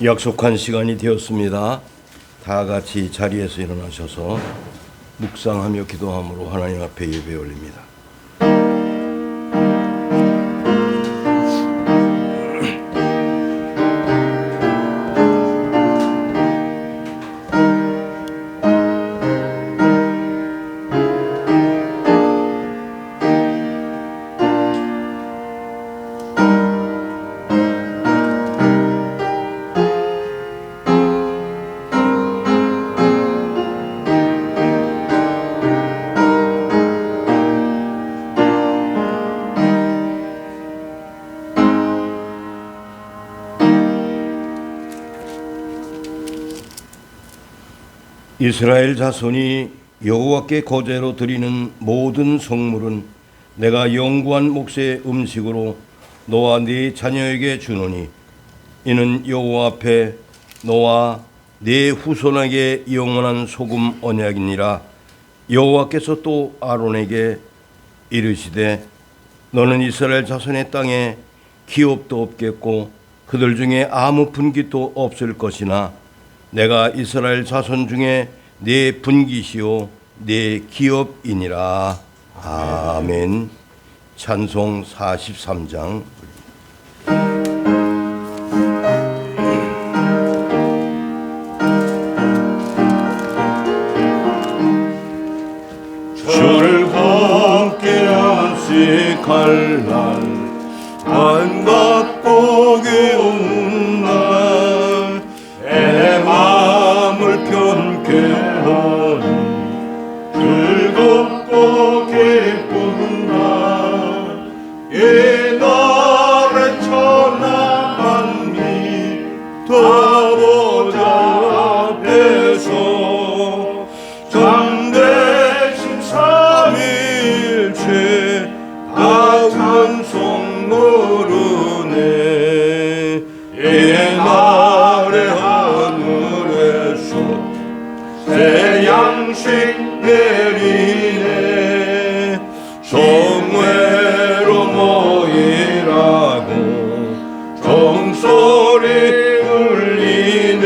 약속한 시간이 되었습니다. 다 같이 자리에서 일어나셔서 묵상하며 기도함으로 하나님 앞에 예배 올립니다. 이스라엘 자손이 여호와께 거제로 드리는 모든 성물은 내가 영구한 몫의 음식으로 너와 네 자녀에게 주노니 이는 여호와 앞에 너와 네 후손에게 영원한 소금 언약이니라. 여호와께서 또 아론에게 이르시되 너는 이스라엘 자손의 땅에 기업도 없겠고 그들 중에 아무 분깃도 없을 것이나 내가 이스라엘 자손 중에 네 분깃이요 네 기업이니라. 아멘. 찬송 43장. 즐겁게 안식할 날 반갑고 기운 날 내 마음을 편케 하니 즐겁고 기쁜 날 이 날에 천하 만민 다 보좌 앞에서 참되신 삼위일체 다 찬송 부르네. 이 날에 하늘에서 새 양식 내리네. 성회로 모이라고 종소리 울리네.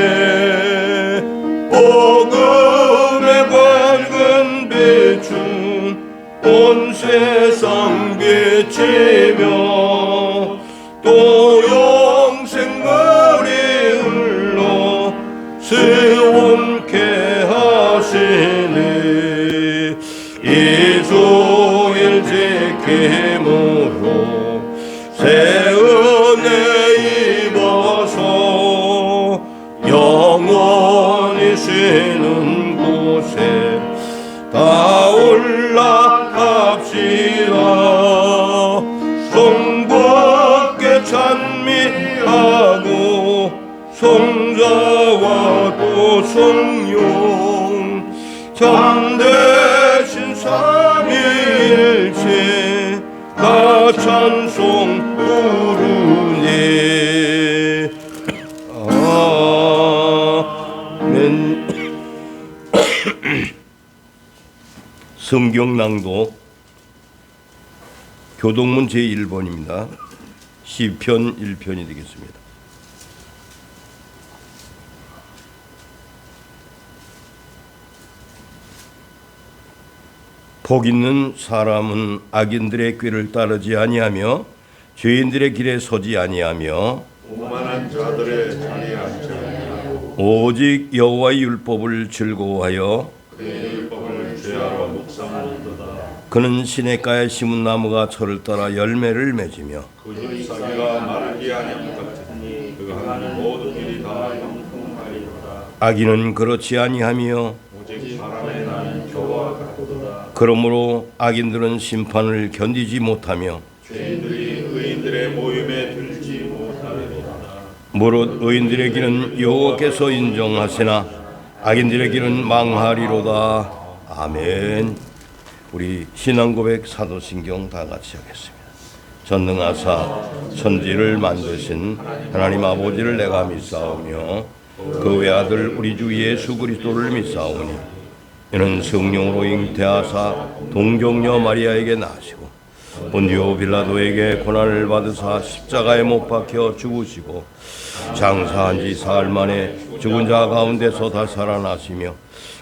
복음의 밝은 빛은 온 세상 비치며 또 영생물이 흘러 시원케 하시네. 이주일 지킴으로 새 은혜 입어서 영원히 쉬는 곳에 다 올라갑시다. 성부께 찬미하고 성자와 또 성령 참되신 삼위일체 다 찬송 부르네. 아멘. 성경 낭독 교동문 제1번입니다. 시편 1편이 되겠습니다. 복 있는 사람은 악인들의 꾀를 따르지 아니하며 죄인들의 길에 서지 아니하며 오만한 자들의 자리에 앉지 아니하고 오직 여호와의 율법을 즐거워하여 그의 율법을 죄하러 묵상하는도다. 그는 시냇가에 심은 나무가 철을 따라 열매를 맺으며 그 잎사귀가 마르지 아니함 같으니 그가 하는 모든 일이 다 형통하리로다. 악인은 그렇지 아니하며 오직 사람의 나는 교와 같도다. 그러므로 악인들은 심판을 견디지 못하며 죄인들이 의인들의 모임에 들지 못하리로다. 무릇 의인들의 길은 여호와께서 인정하시나 악인들의 길은 망하리로다. 아멘. 우리 신앙고백 사도신경 다 같이 하겠습니다. 전능하사 천지를 만드신 하나님 아버지를 내가 믿사오며 그 외아들 우리 주 예수 그리스도를 믿사오니 이는 성령으로 잉태하사 동정녀 마리아에게 나시고 본디오 빌라도에게 고난을 받으사 십자가에 못 박혀 죽으시고 장사한 지 사흘 만에 죽은 자 가운데서 다 살아나시며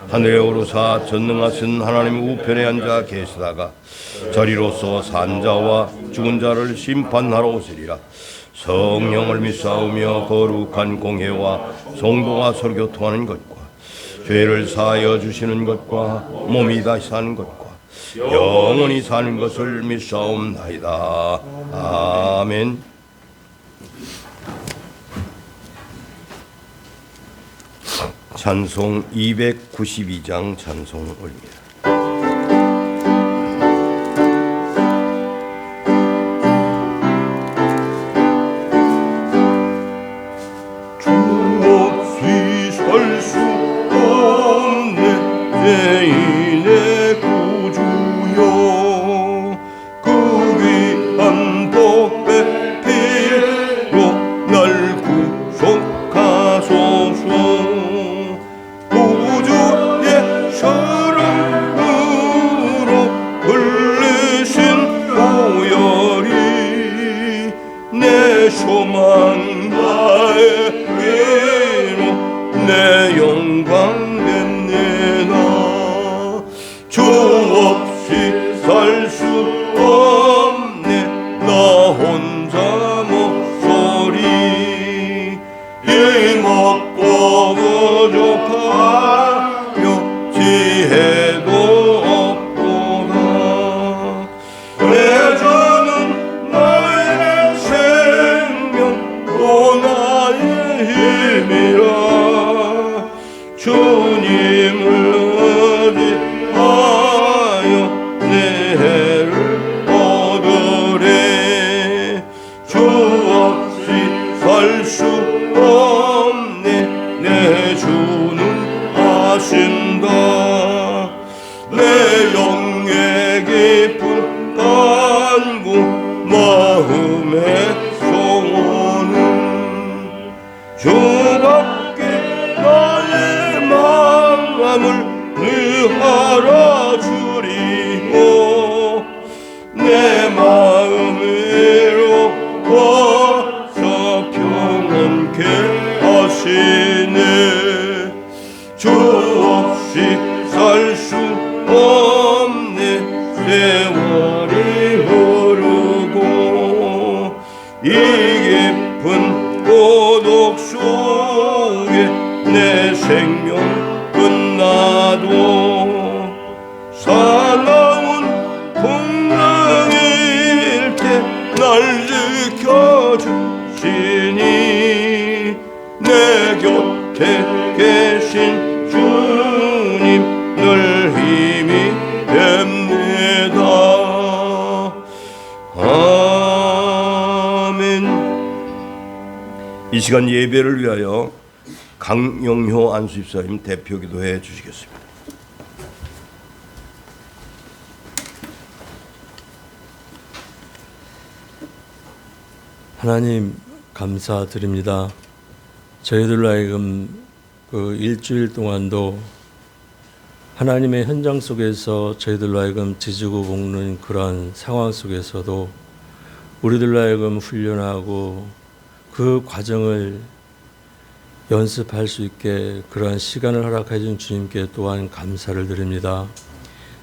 하늘에 오르사 전능하신 하나님 우편에 앉아 계시다가 저리로서 산 자와 죽은 자를 심판하러 오시리라. 성령을 믿사오며 거룩한 공회와 성도가 설교 통하는 것과 죄를 사하여 주시는 것과 몸이 다시 사는 것과 영원히 사는 것을 믿사옵나이다. 아멘. 찬송 292장 찬송 올립니다. 소망 나의 위로 내 영광 됐네나. 주 없이 살 수 없네 나 혼자 목소리. 이 먹고 부족하며 지혜도 없도다. 내 주는 나의 생명 또 나의 힘이라. 주님을 의지하여 내 해를 얻으래. 주 없이 살 수 없네 내 주는 아신다. 내 영의 깊은 간구 마음의 소원은 주밖에 나의 마음을 느하라 주리고 내 마음으로 와서 평온케 하시네. 주 없이 살 수 없네 세월이 흐르고 이 깊은 고독 속에 내 생명 끝나도 사나운 풍랑일 때 날 지켜주시니 내 곁에 계신 주님 늘 힘이 됩니다. 아멘. 이 시간 예배를 위하여 강영효 안수집사님 대표 기도해 주시겠습니다. 하나님 감사드립니다. 저희들로 하여금 그 일주일 동안도 하나님의 현장 속에서 저희들로 하여금 지지고 볶는 그러한 상황 속에서도 우리들로 하여금 훈련하고 그 과정을 연습할 수 있게 그러한 시간을 허락해 준 주님께 또한 감사를 드립니다.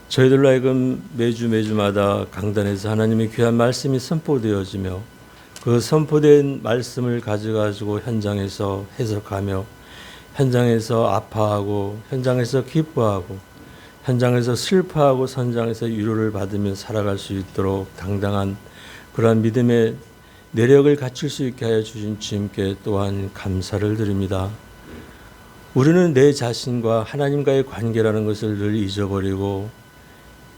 저희들로 하여금 매주마다 강단에서 하나님의 귀한 말씀이 선포되어지며 그 선포된 말씀을 가지고 현장에서 해석하며 현장에서 아파하고 현장에서 기뻐하고 현장에서 슬퍼하고 현장에서 위로를 받으며 살아갈 수 있도록 당당한 그러한 믿음의 내력을 갖출 수 있게 하여 주신 주님께 또한 감사를 드립니다. 우리는 내 자신과 하나님과의 관계라는 것을 늘 잊어버리고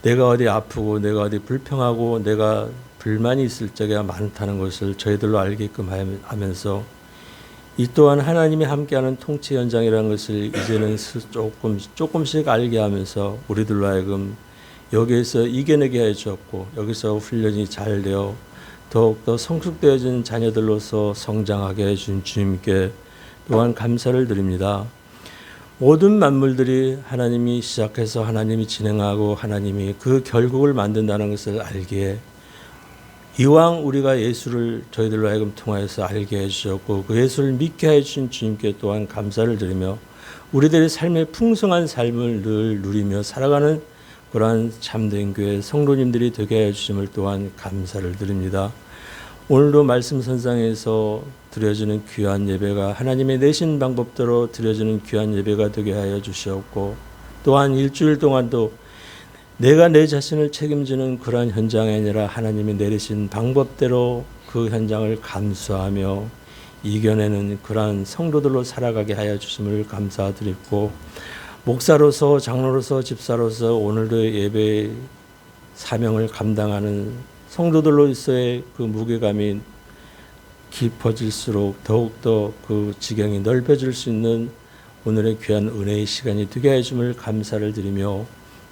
내가 어디 아프고 내가 어디 불평하고 내가 불만이 있을 적이 많다는 것을 저희들로 알게끔 하면서 이 또한 하나님이 함께하는 통치 현장이라는 것을 이제는 조금씩 알게 하면서 우리들로 하여금 여기에서 이겨내게 해 주었고 여기서 훈련이 잘 되어 더욱더 성숙되어진 자녀들로서 성장하게 해준 주님께 또한 감사를 드립니다. 모든 만물들이 하나님이 시작해서 하나님이 진행하고 하나님이 그 결국을 만든다는 것을 알기에 이왕 우리가 예수를 저희들로 하여금 통하여서 알게 해주셨고 그 예수를 믿게 해주신 주님께 또한 감사를 드리며 우리들의 삶의 풍성한 삶을 늘 누리며 살아가는 그러한 참된 교회 성도님들이 되게 해주심을 또한 감사를 드립니다. 오늘도 말씀 선상에서 드려지는 귀한 예배가 하나님의 내신 방법대로 드려지는 귀한 예배가 되게 하여 주시옵고 또한 일주일 동안도 내가 내 자신을 책임지는 그러한 현장이 아니라 하나님이 내리신 방법대로 그 현장을 감수하며 이겨내는 그러한 성도들로 살아가게 하여 주심을 감사드리고 목사로서 장로로서 집사로서 오늘도 예배 사명을 감당하는 성도들로서의 그 무게감이 깊어질수록 더욱더 그 지경이 넓어질 수 있는 오늘의 귀한 은혜의 시간이 되게 해줌을 감사를 드리며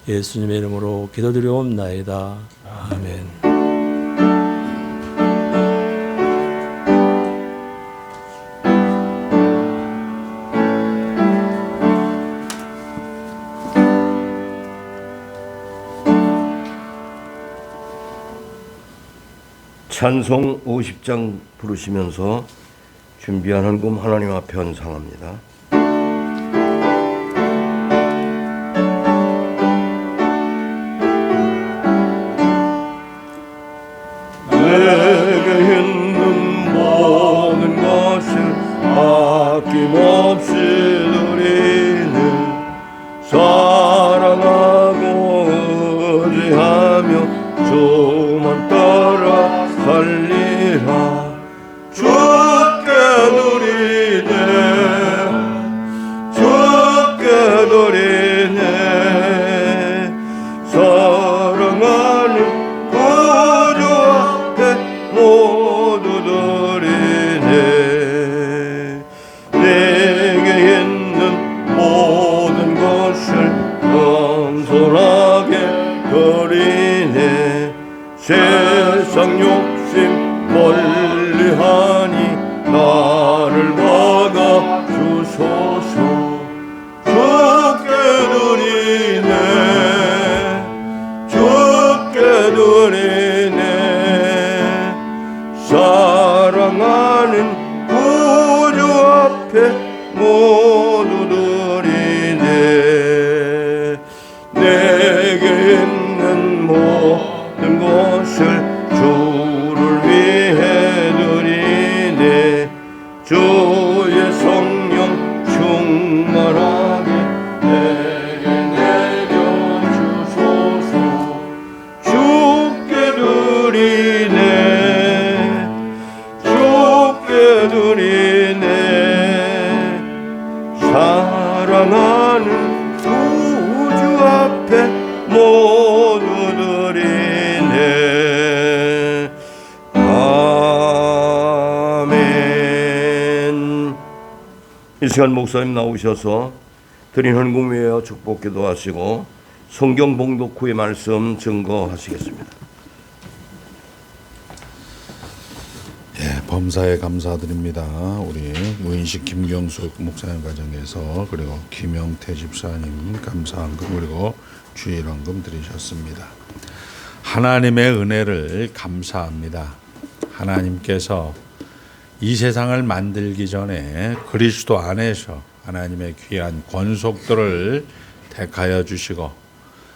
예수님의 이름으로 기도드리옵나이다. 아멘. 찬송 50장 부르시면서 준비한 헌금 하나님 앞에 헌상합니다. 내게 있는 모든 것을 아낌없이 드리는 사랑하고 의지하며 주만 따라 살리라. 주께 드리네 주께 드리네 사랑하는 구주 앞에 모두 드리네. 내게 있는 모든 것을 겸손하게 드리네. 세상 욕심 멀리하니 나를 막아 주소서. 주께 드리네 주께 드리네 사랑하는 구주 앞에 모두 드리네. 내게 있는 모든 것을 주를 위해 드리네. 주의 성령 충만하게 내게 내려주소서. 주께 드리네 주께 드리네 사랑하는 구주 앞에 모두 드리네. 아멘. 이 시간 목사님 나오셔서 드린 헌금 위하여 축복 기도하시고 성경 봉독 후의 말씀 증거하시겠습니다. 범사에 감사드립니다. 우리 우인식 김경수 목사님 가정에서 그리고 김영태 집사님 감사헌금 그리고 주일헌금 드리셨습니다. 하나님의 은혜를 감사합니다. 하나님께서 이 세상을 만들기 전에 그리스도 안에서 하나님의 귀한 권속들을 택하여 주시고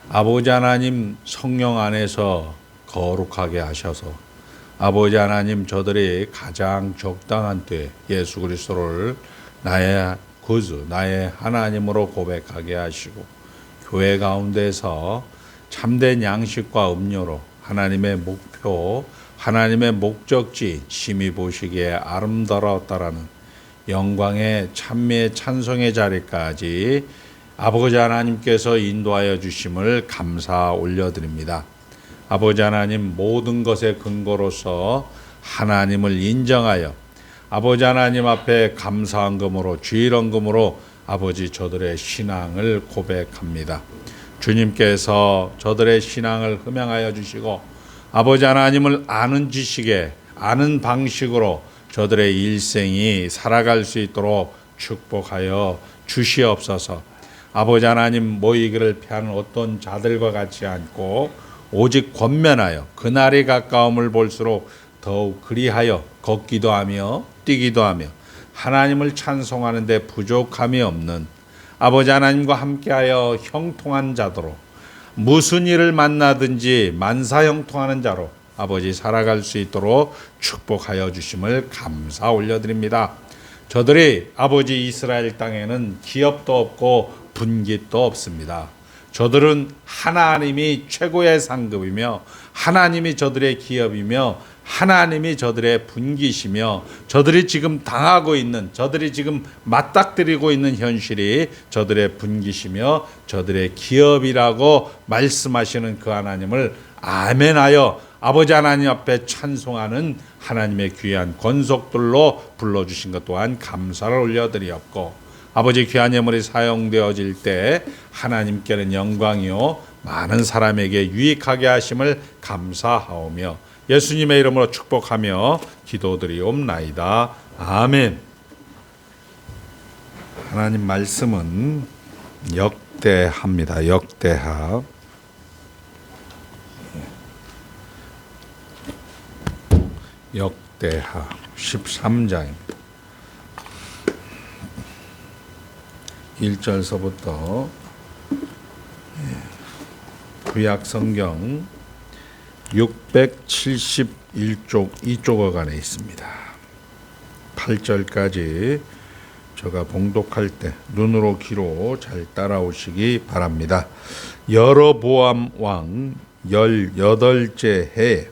아버지 하나님 성령 안에서 거룩하게 하셔서 아버지 하나님 저들이 가장 적당한 때에 예수 그리스도를 나의 구주 나의 하나님으로 고백하게 하시고 교회 가운데서 참된 양식과 음료로 하나님의 목표 하나님의 목적지 심히 보시기에 아름다웠다라는 영광의 찬미의 찬송의 자리까지 아버지 하나님께서 인도하여 주심을 감사 올려드립니다. 아버지 하나님 모든 것의 근거로서 하나님을 인정하여 아버지 하나님 앞에 감사헌금으로 주일헌금으로 아버지 저들의 신앙을 고백합니다. 주님께서 저들의 신앙을 흠양하여 주시고 아버지 하나님을 아는 지식에 아는 방식으로 저들의 일생이 살아갈 수 있도록 축복하여 주시옵소서. 아버지 하나님 모이기를 피하는 어떤 자들과 같지 않고 오직 권면하여 그날이 가까움을 볼수록 더욱 그리하여 걷기도 하며 뛰기도 하며 하나님을 찬송하는 데 부족함이 없는 아버지 하나님과 함께하여 형통한 자도로 무슨 일을 만나든지 만사형통하는 자로 아버지 살아갈 수 있도록 축복하여 주심을 감사 올려드립니다. 저들이 아버지 이스라엘 땅에는 기업도 없고 분깃도 없습니다. 저들은 하나님이 최고의 상급이며 하나님이 저들의 기업이며 하나님이 저들의 분깃이며 저들이 지금 당하고 있는 저들이 지금 맞닥뜨리고 있는 현실이 저들의 분깃이며 저들의 기업이라고 말씀하시는 그 하나님을 아멘하여 아버지 하나님 앞에 찬송하는 하나님의 귀한 권속들로 불러주신 것 또한 감사를 올려드리옵고 아버지 귀한 예물이 사용되어질 때 하나님께는 영광이요 많은 사람에게 유익하게 하심을 감사하오며 예수님의 이름으로 축복하며 기도드리옵나이다. 아멘. 하나님 말씀은 역대합니다. 역대하. 역대하 13장입니다. 1절서부터 구약 성경 671쪽 2쪽어 안에 있습니다. 8절까지 제가 봉독할 때 눈으로 귀로 잘 따라오시기 바랍니다. 여로보암 왕 18째 해에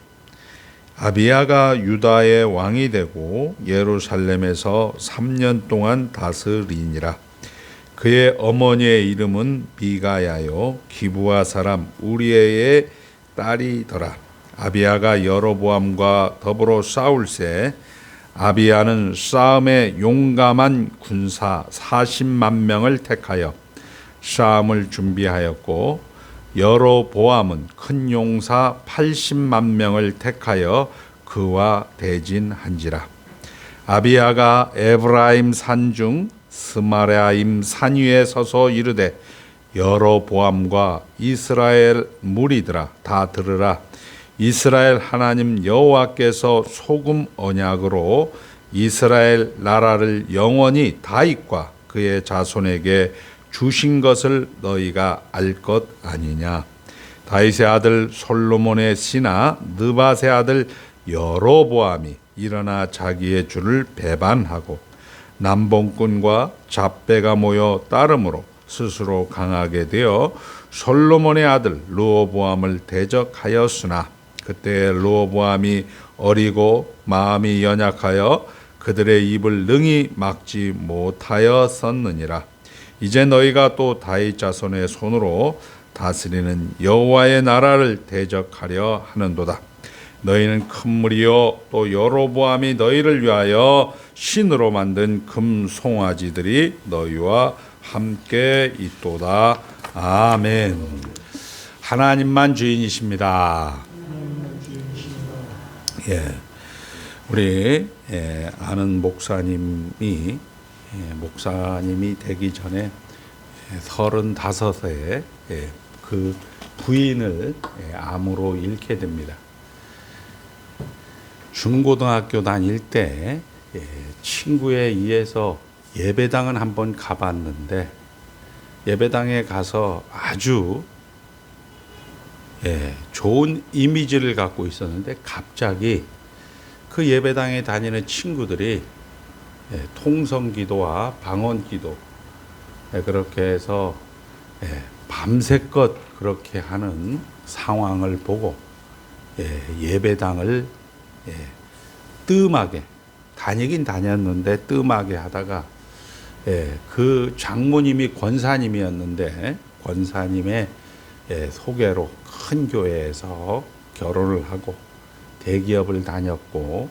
아비야가 유다의 왕이 되고 예루살렘에서 3년 동안 다스리니라. 그의 어머니의 이름은 미가야요 기브아 사람 우리의 딸이더라. 아비야가 여로보암과 더불어 싸울새 아비야는 싸움에 용감한 군사 40만 명을 택하여 싸움을 준비하였고 여로보암은 큰 용사 80만 명을 택하여 그와 대진한지라. 아비야가 에브라임 산중 스마라임 산 위에 서서 이르되 여로보암과 이스라엘 무리들아 다 들으라. 이스라엘 하나님 여호와께서 소금 언약으로 이스라엘 나라를 영원히 다윗과 그의 자손에게 주신 것을 너희가 알 것 아니냐. 다윗의 아들 솔로몬의 씨나 느밧의 아들 여로보암이 일어나 자기의 주를 배반하고 남봉꾼과 잡배가 모여 따름으로 스스로 강하게 되어 솔로몬의 아들 르호보암을 대적하였으나 그때 르호보암이 어리고 마음이 연약하여 그들의 입을 능히 막지 못하였었느니라. 이제 너희가 또 다윗 자손의 손으로 다스리는 여호와의 나라를 대적하려 하는도다. 너희는 큰 무리요 또 여로보암이 너희를 위하여 신으로 만든 금 송아지들이 너희와 함께 있도다. 아멘. 하나님만 주인이십니다. 예, 우리 아는 목사님이 되기 전에 35세 그 부인을 암으로 잃게 됩니다. 중고등학교 다닐 때 친구에 의해서 예배당은 한번 가봤는데 예배당에 가서 아주 좋은 이미지를 갖고 있었는데 갑자기 그 예배당에 다니는 친구들이 통성기도와 방언기도 그렇게 해서 밤새껏 그렇게 하는 상황을 보고 예배당을 뜸하게 다니긴 다녔는데 뜸하게 하다가 그 장모님이 권사님이었는데 권사님의 소개로 큰 교회에서 결혼을 하고 대기업을 다녔고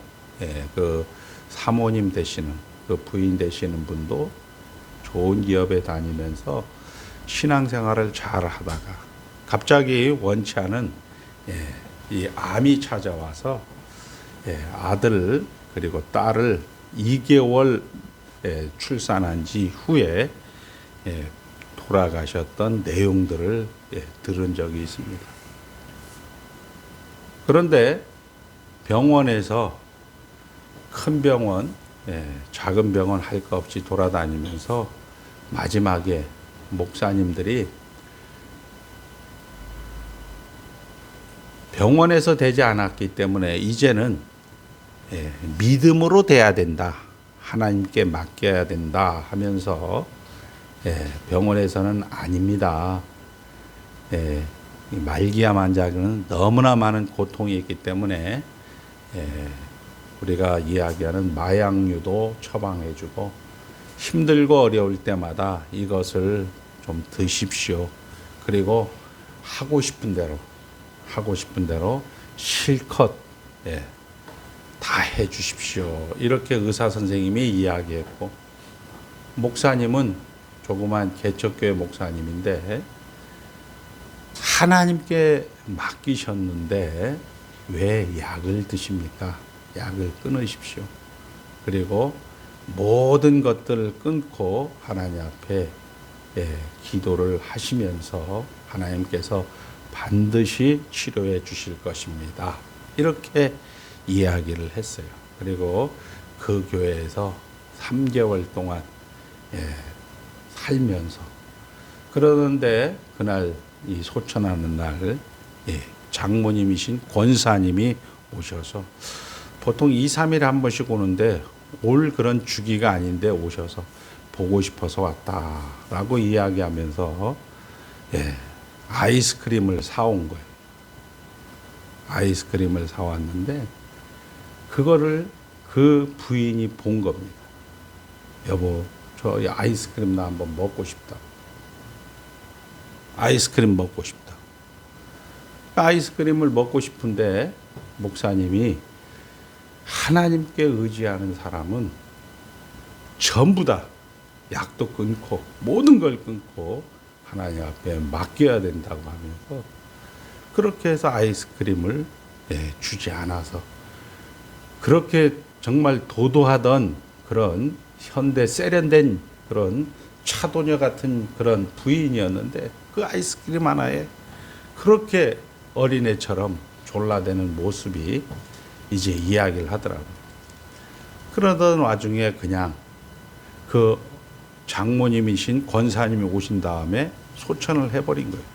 그 사모님 되시는 그 부인 되시는 분도 좋은 기업에 다니면서 신앙생활을 잘 하다가 갑자기 원치 않은 이 암이 찾아와서 아들 그리고 딸을 2개월 출산한 지 후에 돌아가셨던 내용들을 들은 적이 있습니다. 그런데 병원에서 큰 병원, 작은 병원 할 거 없이 돌아다니면서 마지막에 목사님들이 병원에서 되지 않았기 때문에 이제는 믿음으로 돼야 된다. 하나님께 맡겨야 된다 하면서 병원에서는 아닙니다. 이 말기암 환자는 너무나 많은 고통이 있기 때문에 우리가 이야기하는 마약류도 처방해주고 힘들고 어려울 때마다 이것을 좀 드십시오. 그리고 하고 싶은 대로 실컷 다 해주십시오. 이렇게 의사 선생님이 이야기했고 목사님은 조그만 개척교회 목사님인데 하나님께 맡기셨는데 왜 약을 드십니까? 약을 끊으십시오. 그리고 모든 것들을 끊고 하나님 앞에 기도를 하시면서 하나님께서 반드시 치료해 주실 것입니다. 이렇게 이야기를 했어요. 그리고 그 교회에서 3개월 동안 살면서 그러는데 그날 이 소천하는 날 장모님이신 권사님이 오셔서 보통 2, 3일에 한 번씩 오는데 올 그런 주기가 아닌데 오셔서 보고 싶어서 왔다라고 이야기하면서 아이스크림을 사온 거예요. 아이스크림을 사왔는데 그거를 그 부인이 본 겁니다. 여보, 저 아이스크림 나 한번 먹고 싶다. 아이스크림 먹고 싶다. 아이스크림을 먹고 싶은데 목사님이 하나님께 의지하는 사람은 전부 다 약도 끊고 모든 걸 끊고 하나님 앞에 맡겨야 된다고 하면서 그렇게 해서 아이스크림을 주지 않아서 그렇게 정말 도도하던 그런 현대 세련된 그런 차도녀 같은 그런 부인이었는데 그 아이스크림 하나에 그렇게 어린애처럼 졸라대는 모습이 이제 이야기를 하더라고요. 그러던 와중에 그냥 그 장모님이신 권사님이 오신 다음에 소천을 해버린 거예요.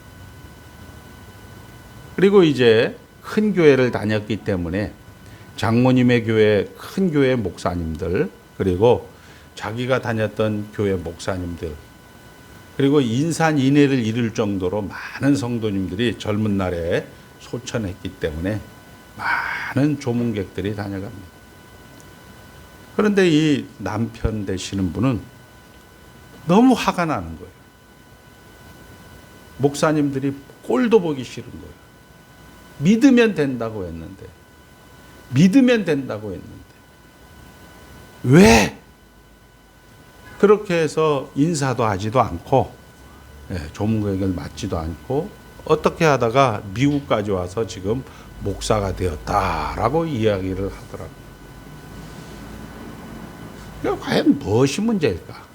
그리고 이제 큰 교회를 다녔기 때문에 장모님의 교회, 큰 교회 목사님들, 그리고 자기가 다녔던 교회 목사님들, 그리고 인산인해를 이룰 정도로 많은 성도님들이 젊은 날에 소천했기 때문에 많은 조문객들이 다녀갑니다. 그런데 이 남편 되시는 분은 너무 화가 나는 거예요. 목사님들이 꼴도 보기 싫은 거예요. 믿으면 된다고 했는데 왜 그렇게 해서 인사도 하지도 않고 조문객을 맞지도 않고 어떻게 하다가 미국까지 와서 지금 목사가 되었다라고 이야기를 하더라고요. 그러니까 과연 무엇이 문제일까?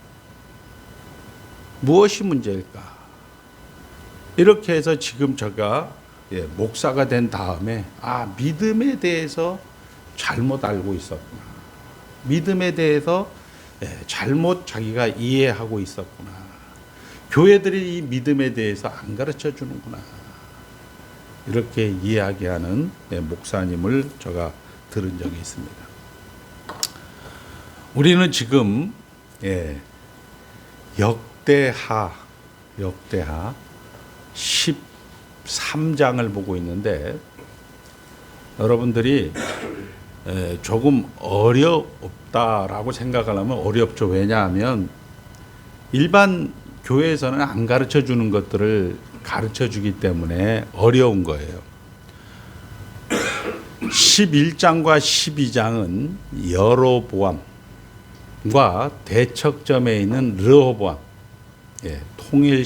이렇게 해서 지금 제가 목사가 된 다음에 믿음에 대해서 잘못 알고 있었구나. 믿음에 대해서 잘못 자기가 이해하고 있었구나. 교회들이 이 믿음에 대해서 안 가르쳐 주는구나. 이렇게 이야기하는 목사님을 제가 들은 적이 있습니다. 우리는 지금 역대하 13장을 보고 있는데 여러분들이 조금 어렵다라고 생각하려면 어렵죠. 왜냐하면 일반 교회에서는 안 가르쳐 주는 것들을 가르쳐 주기 때문에 어려운 거예요. 11장과 12장은 여로보암과 대척점에 있는 르호보암, 통일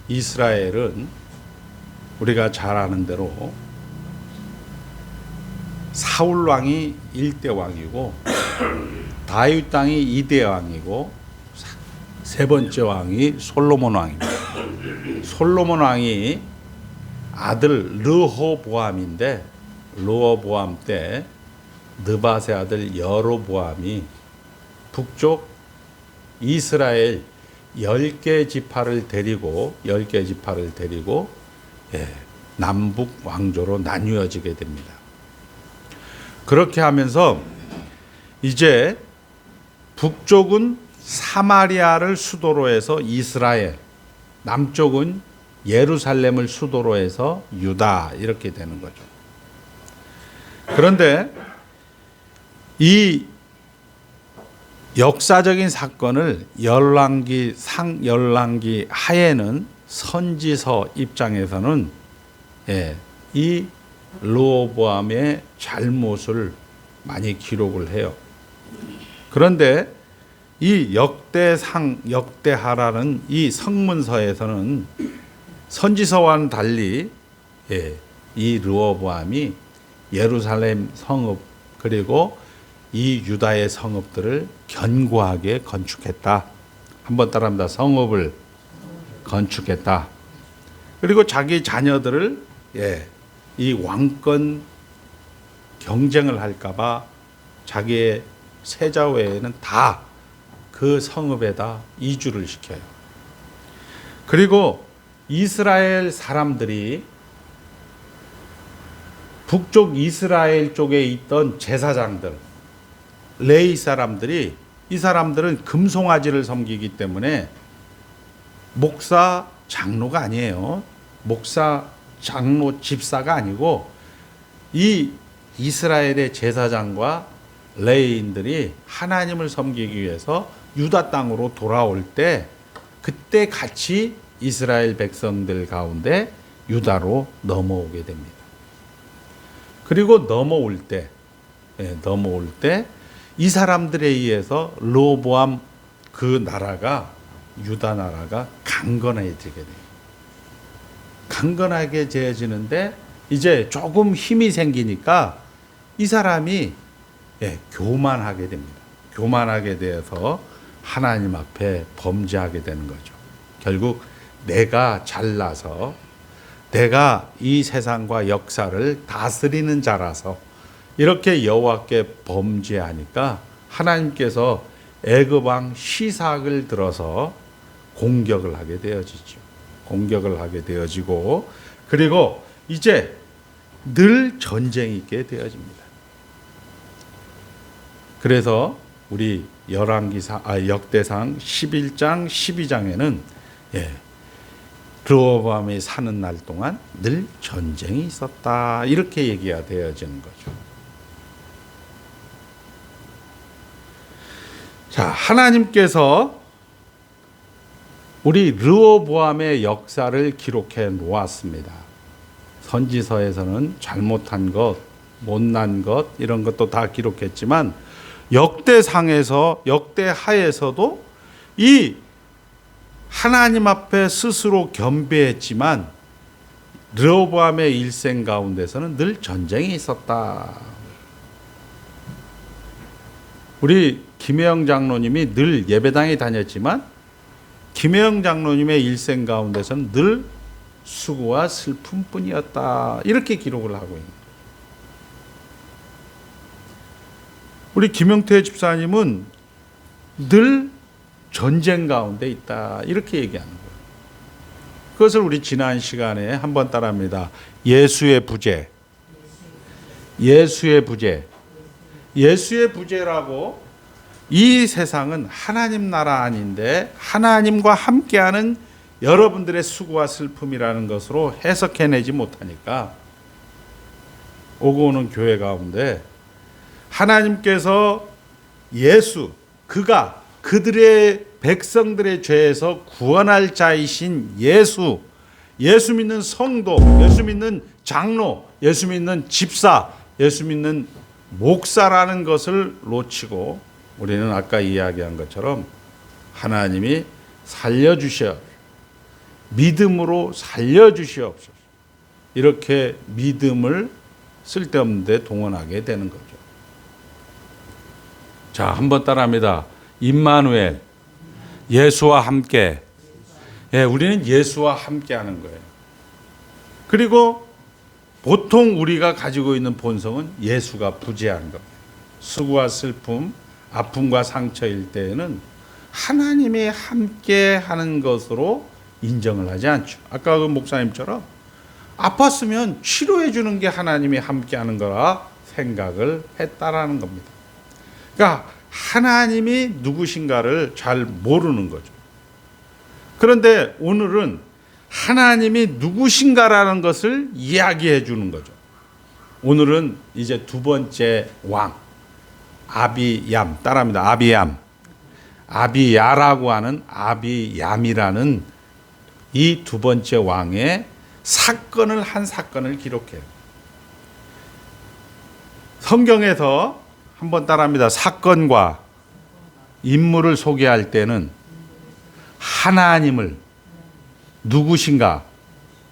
이스라엘은 우리가 잘 아는 대로 사울 왕이 1대 왕이고 다윗 땅이 2대 왕이고 세 번째 왕이 솔로몬 왕입니다. 솔로몬 왕이 아들 르호보암인데 르호보암 때 느밧의 아들 여로보암이 북쪽 이스라엘 10개 지파를 데리고 남북 왕조로 나뉘어지게 됩니다. 그렇게 하면서 이제 북쪽은 사마리아를 수도로 해서 이스라엘, 남쪽은 예루살렘을 수도로 해서 유다, 이렇게 되는 거죠. 그런데 이 역사적인 사건을 열왕기 하에는 선지서 입장에서는 이 르호보암의 잘못을 많이 기록을 해요. 그런데 이 역대하라는 이 성문서에서는 선지서와는 달리 이 르호보암이 예루살렘 성읍 그리고 이 유다의 성읍들을 견고하게 건축했다. 한번 따라합니다. 성읍을 건축했다. 그리고 자기 자녀들을 이 왕권 경쟁을 할까봐 자기의 세자 외에는 다 그 성읍에다 이주를 시켜요. 그리고 이스라엘 사람들이 북쪽 이스라엘 쪽에 있던 제사장들, 레위 사람들이, 이 사람들은 금송아지를 섬기기 때문에 목사 장로가 아니에요. 목사 장로 집사가 아니고 이 이스라엘의 제사장과 레위인들이 하나님을 섬기기 위해서 유다 땅으로 돌아올 때 그때 같이 이스라엘 백성들 가운데 유다로 넘어오게 됩니다. 그리고 넘어올 때 이 사람들에 의해서 르호보암 그 나라가, 유다 나라가 강건해지게 돼요. 강건하게 되어지는데 이제 조금 힘이 생기니까 이 사람이 교만하게 됩니다. 교만하게 되어서 하나님 앞에 범죄하게 되는 거죠. 결국 내가 잘나서 내가 이 세상과 역사를 다스리는 자라서 이렇게 여호와께 범죄하니까 하나님께서 애굽 왕 시삭을 들어서 공격을 하게 되어지죠. 공격을 하게 되어지고 그리고 이제 늘 전쟁이 있게 되어집니다. 그래서 우리 역대상 11장 12장에는 르호보암이 사는 날 동안 늘 전쟁이 있었다, 이렇게 얘기가 되어지는 거죠. 자, 하나님께서 우리 르호보암의 역사를 기록해 놓았습니다. 선지서에서는 잘못한 것, 못난 것 이런 것도 다 기록했지만 역대하에서도 이 하나님 앞에 스스로 겸비했지만 르호보암의 일생 가운데서는 늘 전쟁이 있었다. 우리 김혜영 장로님이 늘 예배당에 다녔지만 김혜영 장로님의 일생 가운데서는 늘 수고와 슬픔뿐이었다, 이렇게 기록을 하고 있는 거예요. 우리 김영태 집사님은 늘 전쟁 가운데 있다, 이렇게 얘기하는 거예요. 그것을 우리 지난 시간에 한번 따라합니다. 예수의 부재. 예수의 부재. 예수의 부재라고, 이 세상은 하나님 나라 아닌데 하나님과 함께하는 여러분들의 수고와 슬픔이라는 것으로 해석해내지 못하니까 오고 오는 교회 가운데 하나님께서 그가 그들의 백성들의 죄에서 구원할 자이신 예수 믿는 성도, 예수 믿는 장로, 예수 믿는 집사, 예수 믿는 목사라는 것을 놓치고 우리는 아까 이야기한 것처럼 하나님이 믿음으로 살려주시옵소서, 이렇게 믿음을 쓸데없는 데 동원하게 되는 거죠. 자, 한번 따라합니다. 임마누엘, 예수와 함께. 우리는 예수와 함께 하는 거예요. 그리고 보통 우리가 가지고 있는 본성은 예수가 부재한 겁니다. 수고와 슬픔, 아픔과 상처일 때에는 하나님이 함께 하는 것으로 인정을 하지 않죠. 아까 그 목사님처럼 아팠으면 치료해 주는 게 하나님이 함께 하는 거라 생각을 했다라는 겁니다. 그러니까 하나님이 누구신가를 잘 모르는 거죠. 그런데 오늘은 하나님이 누구신가라는 것을 이야기해 주는 거죠. 오늘은 이제 두 번째 왕 아비얌 따라합니다. 아비얌, 아비야라고 하는 아비얌이라는 이 두 번째 왕의 한 사건을 기록해요. 성경에서 한번 따라합니다. 사건과 인물을 소개할 때는 하나님을 누구신가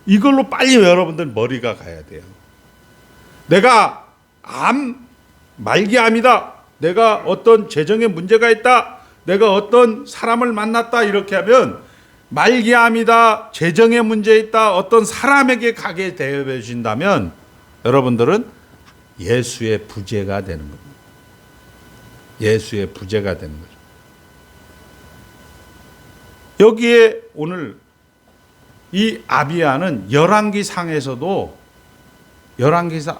이걸로 빨리 여러분들 머리가 가야 돼요. 내가 말기암이다. 내가 어떤 재정에 문제가 있다. 내가 어떤 사람을 만났다. 이렇게 하면 말기암이다. 재정에 문제 있다. 어떤 사람에게 가게 되어진다면 여러분들은 예수의 부재가 되는 겁니다. 예수의 부재가 되는 거죠. 여기에 오늘 이 아비야는 열왕기상에서도 열왕기하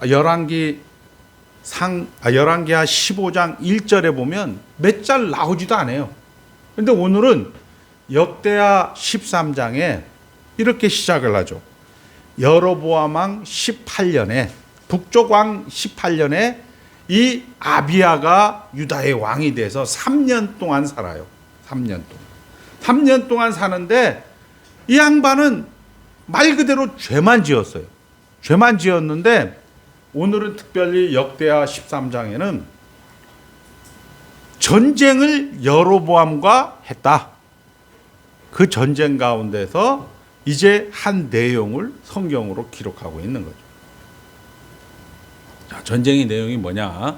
15장 1절에 보면 몇 절 나오지도 않아요. 그런데 오늘은 역대하 13장에 이렇게 시작을 하죠. 여로보암 왕 18년에 북쪽 왕 18년에 이 아비야가 유다의 왕이 돼서 3년 동안 살아요. 3년 동안 사는데 이 양반은 말 그대로 죄만 지었어요. 죄만 지었는데 오늘은 특별히 역대하 13장에는 전쟁을 여로보암과 했다. 그 전쟁 가운데서 이제 한 내용을 성경으로 기록하고 있는 거죠. 자, 전쟁의 내용이 뭐냐?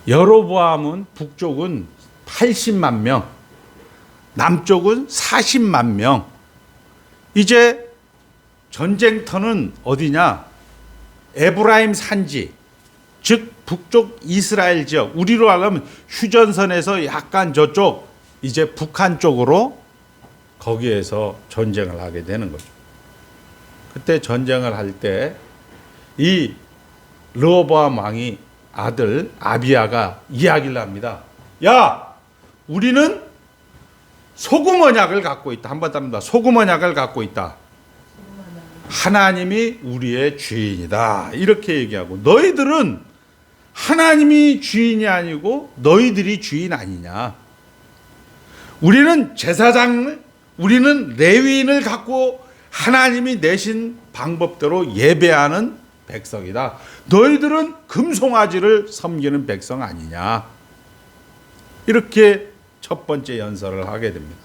여로보암은 북쪽은 80만 명, 남쪽은 40만 명. 이제 전쟁터는 어디냐? 에브라임 산지, 즉 북쪽 이스라엘 지역, 우리로 하면 휴전선에서 약간 저쪽 이제 북한 쪽으로 거기에서 전쟁을 하게 되는 거죠. 그때 전쟁을 할 때 이 르호보암 왕이 아들 아비야가 이야기를 합니다. 야, 우리는 소금 언약을 갖고 있다. 한번 따릅니다. 소금 언약을 갖고 있다. 하나님이 우리의 주인이다. 이렇게 얘기하고 너희들은 하나님이 주인이 아니고 너희들이 주인 아니냐. 우리는 우리는 레위인을 갖고 하나님이 내신 방법대로 예배하는 백성이다. 너희들은 금송아지를 섬기는 백성 아니냐. 이렇게 첫 번째 연설을 하게 됩니다.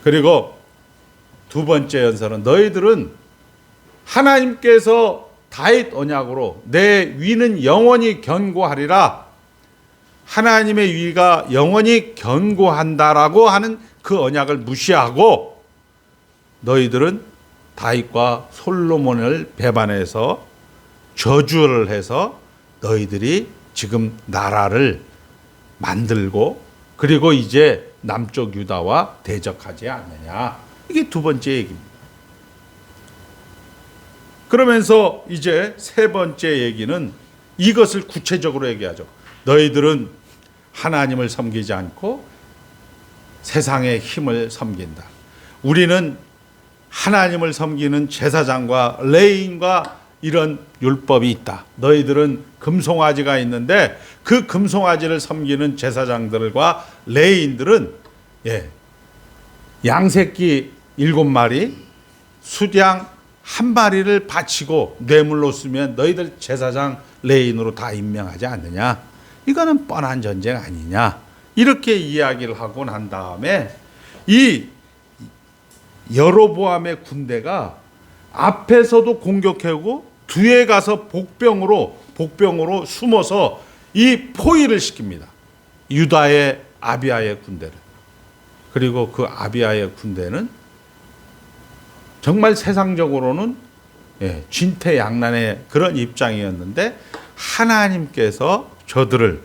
그리고 두 번째 연설은 너희들은 하나님께서 다윗 언약으로 내 위는 영원히 견고하리라. 하나님의 위가 영원히 견고한다라고 하는 그 언약을 무시하고 너희들은 다윗과 솔로몬을 배반해서 저주를 해서 너희들이 지금 나라를 만들고 그리고 이제 남쪽 유다와 대적하지 않느냐. 이게 두 번째 얘기입니다. 그러면서 이제 세 번째 얘기는 이것을 구체적으로 얘기하죠. 너희들은 하나님을 섬기지 않고 세상의 힘을 섬긴다. 우리는 하나님을 섬기는 제사장과 레위인과 이런 율법이 있다. 너희들은 금송아지가 있는데 그 금송아지를 섬기는 제사장들과 레위인들은 양새끼 7마리, 수양 1마리를 바치고 뇌물로 쓰면 너희들 제사장 레위인으로 다 임명하지 않느냐. 이거는 뻔한 전쟁 아니냐. 이렇게 이야기를 하고 난 다음에 이 여로보암의 군대가 앞에서도 공격하고 뒤에 가서 복병으로 숨어서 이 포위를 시킵니다. 유다의 아비야의 군대를. 그리고 그 아비야의 군대는 정말 세상적으로는 진퇴양난의 그런 입장이었는데 하나님께서 저들을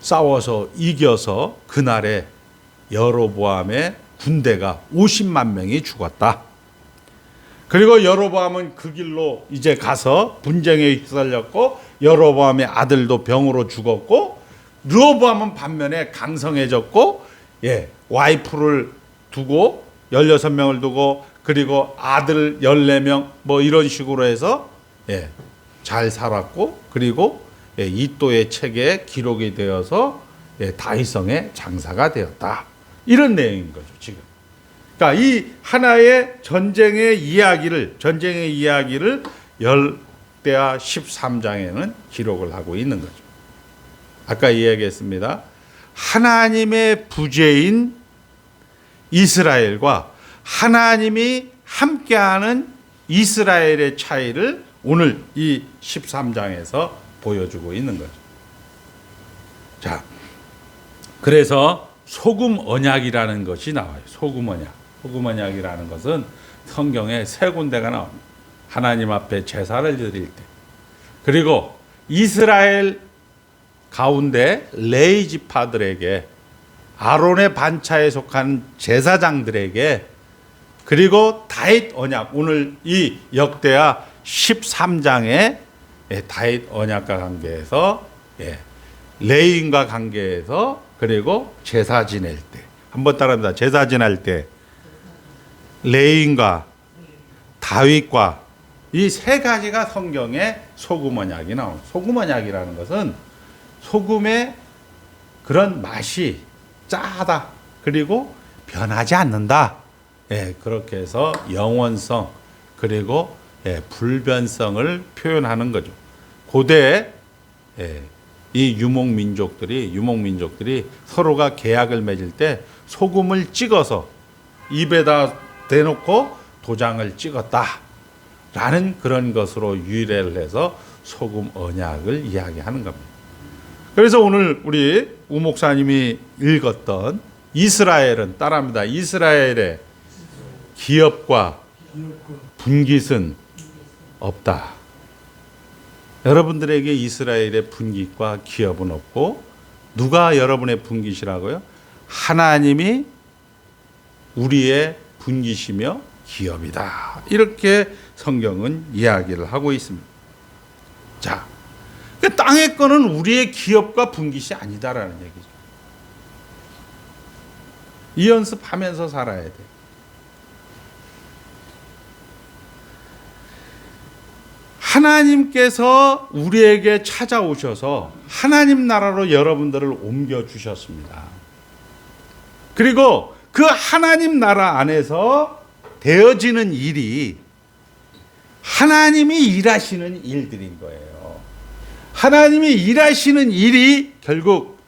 싸워서 이겨서 그날에 여로보암의 군대가 50만 명이 죽었다. 그리고 여로보암은 그 길로 이제 가서 분쟁에 휩쓸렸고 여로보암의 아들도 병으로 죽었고 르호보암은 반면에 강성해졌고 와이프를 두고 16명을 두고 그리고 아들 14명 뭐 이런 식으로 해서 잘 살았고 그리고 이또의 책에 기록이 되어서 다윗성의 장사가 되었다. 이런 내용인 거죠, 지금. 그러니까 이 하나의 전쟁의 이야기를 열대야 13장에는 기록을 하고 있는 거죠. 아까 이야기했습니다. 하나님의 부재인 이스라엘과 하나님이 함께하는 이스라엘의 차이를 오늘 이 13장에서 보여주고 있는 거죠. 자, 그래서 소금 언약이라는 것이 나와요. 소금 언약. 소금 언약이라는 것은 성경에 세 군데가 나옵니다. 하나님 앞에 제사를 드릴 때, 그리고 이스라엘 가운데 레위 지파들에게, 아론의 반차에 속한 제사장들에게, 그리고 다윗 언약, 오늘 이 역대하 13장의 다윗 언약과 관계에서, 레위인과 관계에서, 그리고 제사 지낼 때, 한번 따라합니다. 제사 지낼 때 레위인과 다윗과 이 세 가지가 성경에 소금 언약이 나옵니다. 소금 언약이라는 것은 소금의 그런 맛이 짜다, 그리고 변하지 않는다. 그렇게 해서 영원성, 그리고 불변성을 표현하는 거죠. 고대 이 유목민족들이 서로가 계약을 맺을 때 소금을 찍어서 입에다 대놓고 도장을 찍었다라는 그런 것으로 유래를 해서 소금 언약을 이야기하는 겁니다. 그래서 오늘 우리 우 목사님이 읽었던 이스라엘은, 따라합니다. 이스라엘의 기업과 분깃은 없다. 여러분들에게 이스라엘의 분깃과 기업은 없고, 누가 여러분의 분깃이라고요? 하나님이 우리의 분깃이며 기업이다. 이렇게 성경은 이야기를 하고 있습니다. 자, 땅의 거는 우리의 기업과 분깃이 아니다라는 얘기죠. 이 연습하면서 살아야 돼. 하나님께서 우리에게 찾아오셔서 하나님 나라로 여러분들을 옮겨주셨습니다. 그리고 그 하나님 나라 안에서 되어지는 일이 하나님이 일하시는 일들인 거예요. 하나님이 일하시는 일이 결국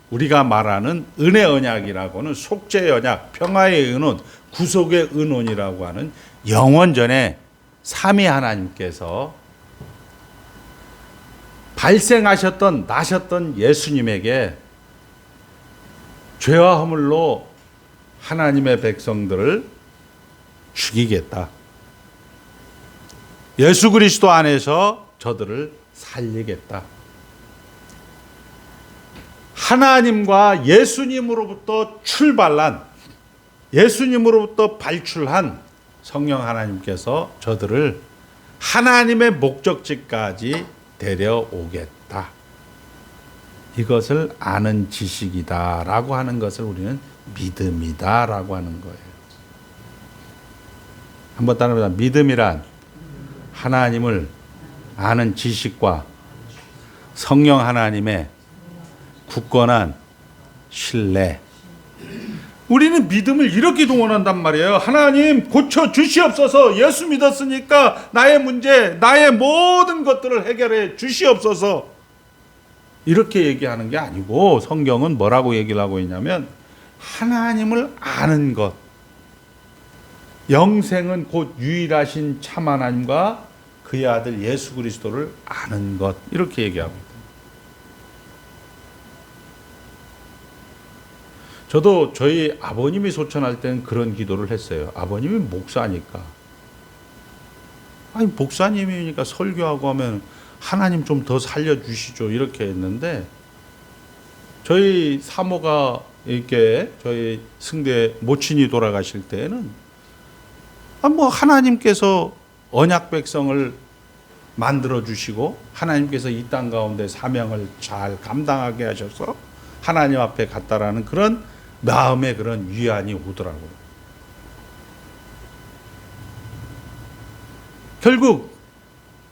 우리가 말하는 은혜 언약이라고는 속죄의 언약, 평화의 의논, 구속의 의논이라고 하는 영원전에 삼위 하나님께서 나셨던 예수님에게 죄와 허물로 하나님의 백성들을 죽이겠다. 예수 그리스도 안에서 저들을 살리겠다. 하나님과 예수님으로부터 발출한 성령 하나님께서 저들을 하나님의 목적지까지 데려오겠다. 이것을 아는 지식이다라고 하는 것을 우리는 믿음이다라고 하는 거예요. 한번 따라해보자. 믿음이란 하나님을 아는 지식과 성령 하나님의 굳건한 신뢰. 우리는 믿음을 이렇게 동원한단 말이에요. 하나님 고쳐 주시옵소서. 예수 믿었으니까 나의 문제, 나의 모든 것들을 해결해 주시옵소서. 이렇게 얘기하는 게 아니고, 성경은 뭐라고 얘기를 하고 있냐면 하나님을 아는 것, 영생은 곧 유일하신 참 하나님과 그의 아들 예수 그리스도를 아는 것, 이렇게 얘기하고 있다. 저도 저희 아버님이 소천할 때는 그런 기도를 했어요. 아버님이 목사니까 아니 목사님이니까 설교하고 하면 하나님 좀 더 살려주시죠 이렇게 했는데, 저희 사모가 이렇게 저희 승대 모친이 돌아가실 때에는 뭐 하나님께서 언약 백성을 만들어 주시고 하나님께서 이 땅 가운데 사명을 잘 감당하게 하셔서 하나님 앞에 갔다라는 그런 마음의 그런 위안이 오더라고요. 결국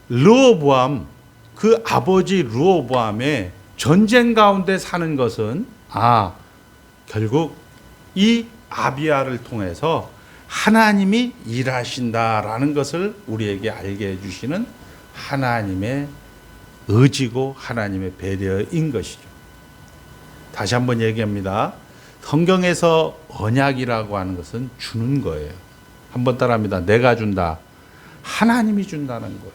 르호보암, 그 아버지 르호보암의 전쟁 가운데 사는 것은 결국 이 아비야를 통해서 하나님이 일하신다라는 것을 우리에게 알게 해주시는 하나님의 의지고 하나님의 배려인 것이죠. 다시 한번 얘기합니다. 성경에서 언약이라고 하는 것은 주는 거예요. 한번 따라합니다. 내가 준다. 하나님이 준다는 거예요.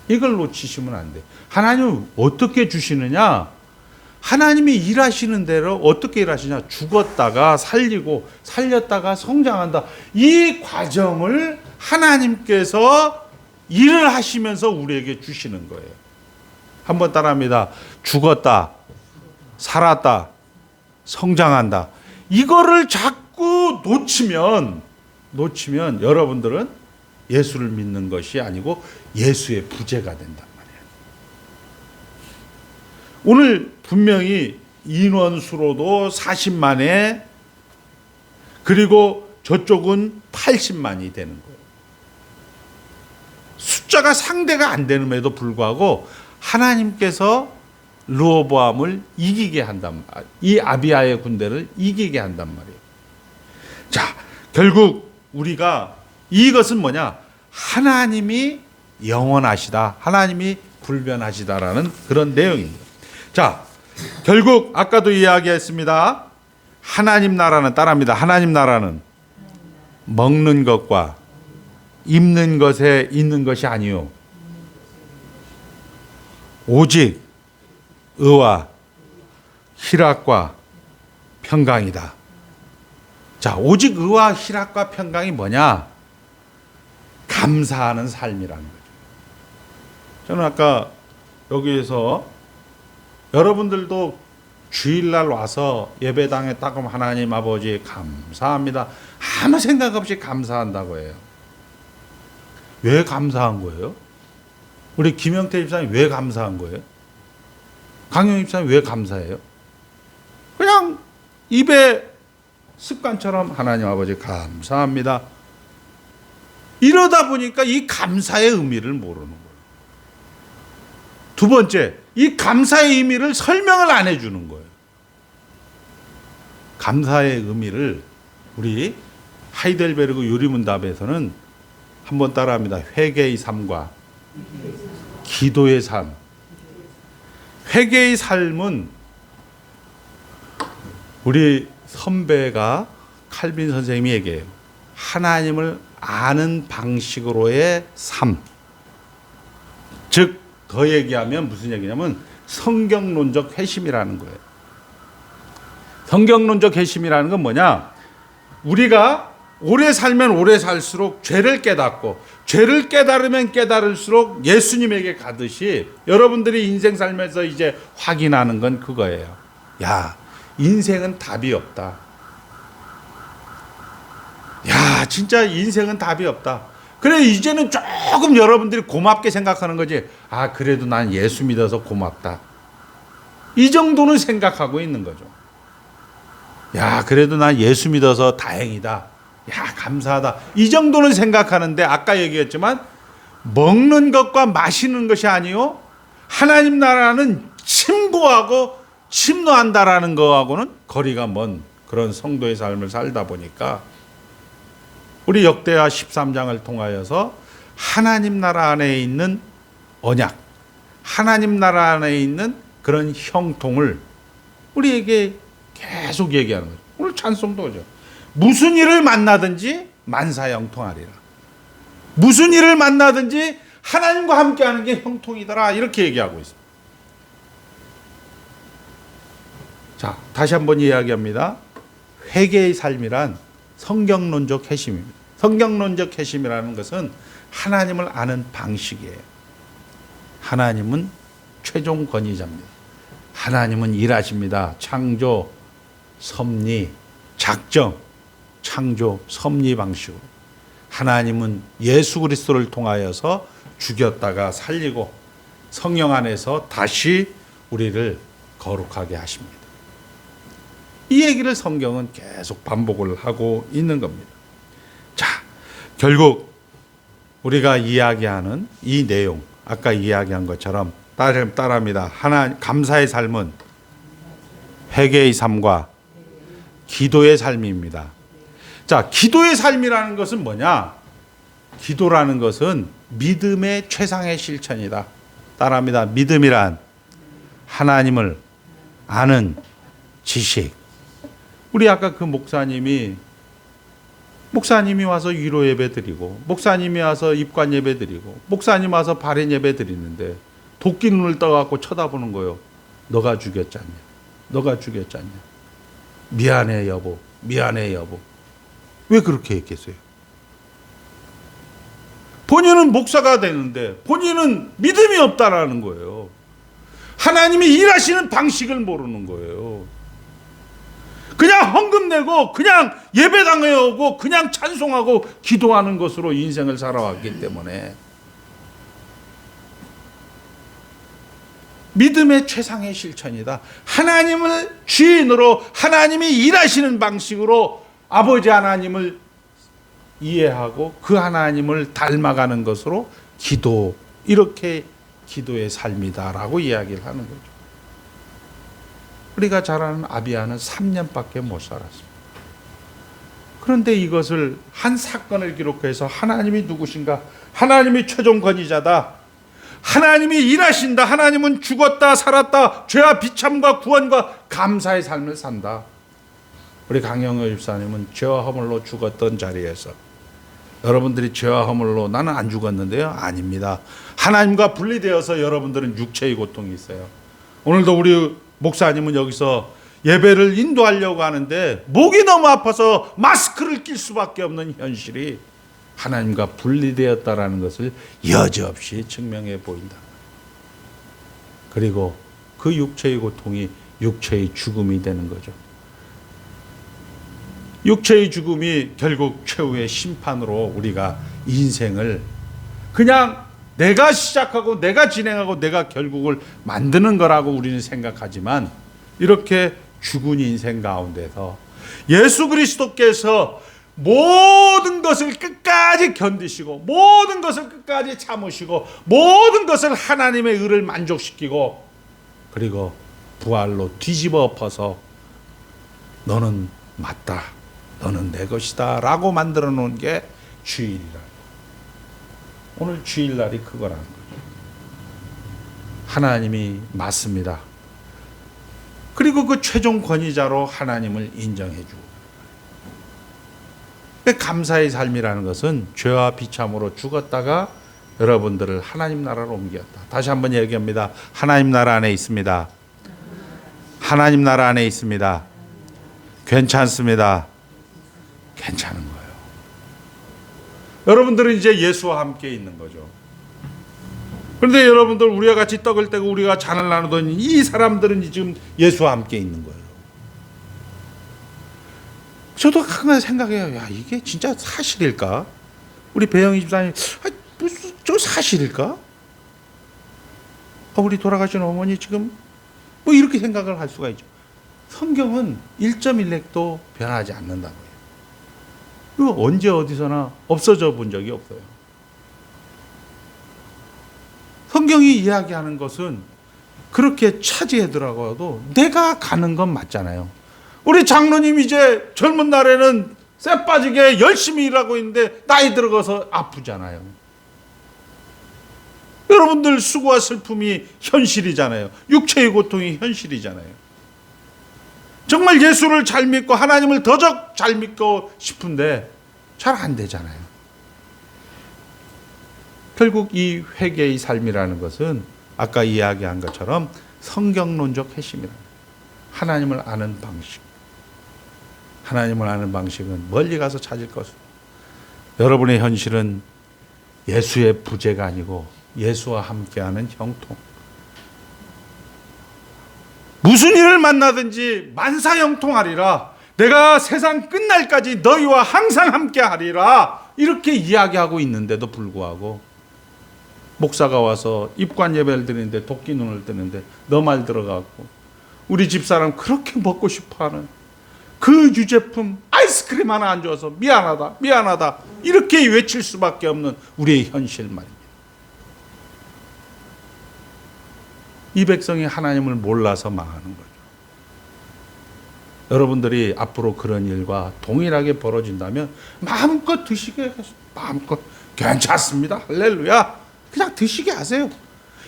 이걸 놓치시면 안 돼요. 하나님은 어떻게 주시느냐? 하나님이 일하시는 대로 어떻게 일하시냐? 죽었다가 살리고 살렸다가 성장한다. 이 과정을 하나님께서 일을 하시면서 우리에게 주시는 거예요. 한번 따라합니다. 죽었다, 살았다, 성장한다. 이거를 자꾸 놓치면 여러분들은 예수를 믿는 것이 아니고 예수의 부재가 된단 말이에요. 오늘 분명히 인원수로도 40만에 그리고 저쪽은 80만이 되는 거예요. 숫자가 상대가 안 되는데도 불구하고 하나님께서 르호보암을 이기게 한단 말이에요. 이 아비야의 군대를 이기게 한단 말이에요. 자, 결국 우리가 이것은 뭐냐? 하나님이 영원하시다. 하나님이 불변하시다라는 그런 내용입니다. 자, 결국 아까도 이야기했습니다. 하나님 나라는 따라합니다. 하나님 나라는 먹는 것과 입는 것에 있는 것이 아니요 오직 의와 희락과 평강이다. 자, 오직 의와 희락과 평강이 뭐냐? 감사하는 삶이라는 거죠. 저는 아까 여기에서 여러분들도 주일날 와서 예배당에 딱 오면 하나님 아버지 감사합니다. 아무 생각 없이 감사한다고 해요. 왜 감사한 거예요? 우리 김영태 집사님 왜 감사한 거예요? 강영 집사님 왜 감사해요? 그냥 입에 습관처럼 하나님 아버지 감사합니다. 이러다 보니까 이 감사의 의미를 모르는 거예요. 두 번째, 이 감사의 의미를 설명을 안 해주는 거예요. 감사의 의미를 우리 하이델베르그 유리문답에서는 한번 따라합니다. 회개의 삶과 기도의 삶. 회개의 삶은 우리 선배가 칼빈 선생님이 얘기해요. 하나님을 아는 방식으로의 삶. 즉, 더 얘기하면 무슨 얘기냐면 성경론적 회심이라는 거예요. 성경론적 회심이라는 건 뭐냐? 우리가 오래 살면 오래 살수록 죄를 깨닫고 죄를 깨달으면 깨달을수록 예수님에게 가듯이 여러분들이 인생 살면서 이제 확인하는 건 그거예요. 야, 인생은 답이 없다. 야, 진짜 인생은 답이 없다. 그래, 이제는 조금 여러분들이 고맙게 생각하는 거지. 아, 그래도 난 예수 믿어서 고맙다. 이 정도는 생각하고 있는 거죠. 야, 그래도 난 예수 믿어서 다행이다. 야, 감사하다. 이 정도는 생각하는데 아까 얘기했지만 먹는 것과 마시는 것이 아니요 하나님 나라는 침구하고 침노한다라는 거하고는 거리가 먼 그런 성도의 삶을 살다 보니까 우리 역대하 13장을 통하여서 하나님 나라 안에 있는 언약, 하나님 나라 안에 있는 그런 형통을 우리에게 계속 얘기하는 거죠. 오늘 찬송도 오죠. 무슨 일을 만나든지 만사형통하리라. 무슨 일을 만나든지 하나님과 함께하는 게 형통이더라. 이렇게 얘기하고 있습니다. 자, 다시 한번 이야기합니다. 회개의 삶이란 성경론적 회심입니다. 성경론적 회심이라는 것은 하나님을 아는 방식이에요. 하나님은 최종 권위자입니다. 하나님은 일하십니다. 창조, 섭리, 작정, 창조, 섭리 방식으로. 하나님은 예수 그리스도를 통하여서 죽였다가 살리고 성령 안에서 다시 우리를 거룩하게 하십니다. 이 얘기를 성경은 계속 반복을 하고 있는 겁니다. 자, 결국 우리가 이야기하는 이 내용, 아까 이야기한 것처럼 따라합니다. 감사의 삶은 회개의 삶과 기도의 삶입니다. 자, 기도의 삶이라는 것은 뭐냐? 기도라는 것은 믿음의 최상의 실천이다. 따라합니다. 믿음이란 하나님을 아는 지식. 우리 아까 그 목사님이 와서 위로 예배 드리고, 목사님이 와서 입관 예배 드리고, 목사님 와서 발인 예배 드리는데 도끼 눈을 떠갖고 쳐다보는 거예요. 너가 죽였잖냐? 너가 죽였잖냐? 미안해 여보, 미안해 여보. 왜 그렇게 했겠어요? 본인은 목사가 되는데 본인은 믿음이 없다라는 거예요. 하나님이 일하시는 방식을 모르는 거예요. 그냥 헌금 내고 그냥 예배당에 오고 그냥 찬송하고 기도하는 것으로 인생을 살아왔기 때문에 믿음의 최상의 실천이다. 하나님을 주인으로 하나님이 일하시는 방식으로 아버지 하나님을 이해하고 그 하나님을 닮아가는 것으로 기도, 이렇게 기도의 삶이다라고 이야기를 하는 거죠. 우리가 잘 아는 아비아는 3년밖에 못 살았습니다. 그런데 이것을 한 사건을 기록해서 하나님이 누구신가? 하나님이 최종 권위자다. 하나님이 일하신다. 하나님은 죽었다 살았다. 죄와 비참과 구원과 감사의 삶을 산다. 우리 강영호 집사님은 죄와 허물로 죽었던 자리에서, 여러분들이 죄와 허물로 나는 안 죽었는데요? 아닙니다. 하나님과 분리되어서 여러분들은 육체의 고통이 있어요. 오늘도 우리 목사님은 여기서 예배를 인도하려고 하는데 목이 너무 아파서 마스크를 낄 수밖에 없는 현실이 하나님과 분리되었다라는 것을 여지없이 증명해 보인다. 그리고 그 육체의 고통이 육체의 죽음이 되는 거죠. 육체의 죽음이 결국 최후의 심판으로 우리가 인생을 그냥 내가 시작하고 내가 진행하고 내가 결국을 만드는 거라고 우리는 생각하지만, 이렇게 죽은 인생 가운데서 예수 그리스도께서 모든 것을 끝까지 견디시고 모든 것을 끝까지 참으시고 모든 것을 하나님의 의를 만족시키고 그리고 부활로 뒤집어 엎어서 너는 맞다, 너는 내 것이다 라고 만들어 놓은 게 주일이라. 오늘 주일날이 그거라는 거죠. 하나님이 맞습니다. 그리고 그 최종 권위자로 하나님을 인정해 주고, 감사의 삶이라는 것은 죄와 비참으로 죽었다가 여러분들을 하나님 나라로 옮겼다. 다시 한번 얘기합니다. 하나님 나라 안에 있습니다. 하나님 나라 안에 있습니다. 괜찮습니다. 괜찮은 거예요. 여러분들은 이제 예수와 함께 있는 거죠. 그런데 여러분들, 우리와 같이 떡을 떼고 우리가 잔을 나누던 이 사람들은 지금 예수와 함께 있는 거예요. 저도 가끔 생각해요. 야, 이게 진짜 사실일까? 우리 배영희 집사님, 무슨 저 사실일까? 우리 돌아가신 어머니 지금 뭐 이렇게 생각을 할 수가 있죠. 성경은 1.1획도 변하지 않는다고요. 이거 언제 어디서나 없어져 본 적이 없어요. 성경이 이야기하는 것은 그렇게 차지하더라도 내가 가는 건 맞잖아요. 우리 장로님 이제 젊은 날에는 쇠 빠지게 열심히 일하고 있는데 나이 들어가서 아프잖아요. 여러분들 수고와 슬픔이 현실이잖아요. 육체의 고통이 현실이잖아요. 정말 예수를 잘 믿고 하나님을 더 잘 믿고 싶은데 잘 안 되잖아요. 결국 이 회개의 삶이라는 것은 아까 이야기한 것처럼 성경론적 핵심이다. 하나님을 아는 방식. 하나님을 아는 방식은 멀리 가서 찾을 것이고, 여러분의 현실은 예수의 부재가 아니고 예수와 함께하는 형통. 무슨 일을 만나든지 만사 형통하리라. 내가 세상 끝날까지 너희와 항상 함께하리라. 이렇게 이야기하고 있는데도 불구하고 목사가 와서 입관 예배를 드리는데 도끼 눈을 뜨는데 너 말 들어가고 우리 집사람 그렇게 먹고 싶어하는 그 유제품 아이스크림 하나 안 줘서 미안하다 미안하다 이렇게 외칠 수밖에 없는 우리의 현실 말입니다. 이 백성이 하나님을 몰라서 망하는 거죠. 여러분들이 앞으로 그런 일과 동일하게 벌어진다면 마음껏 드시게 하세요. 마음껏 괜찮습니다. 할렐루야. 그냥 드시게 하세요.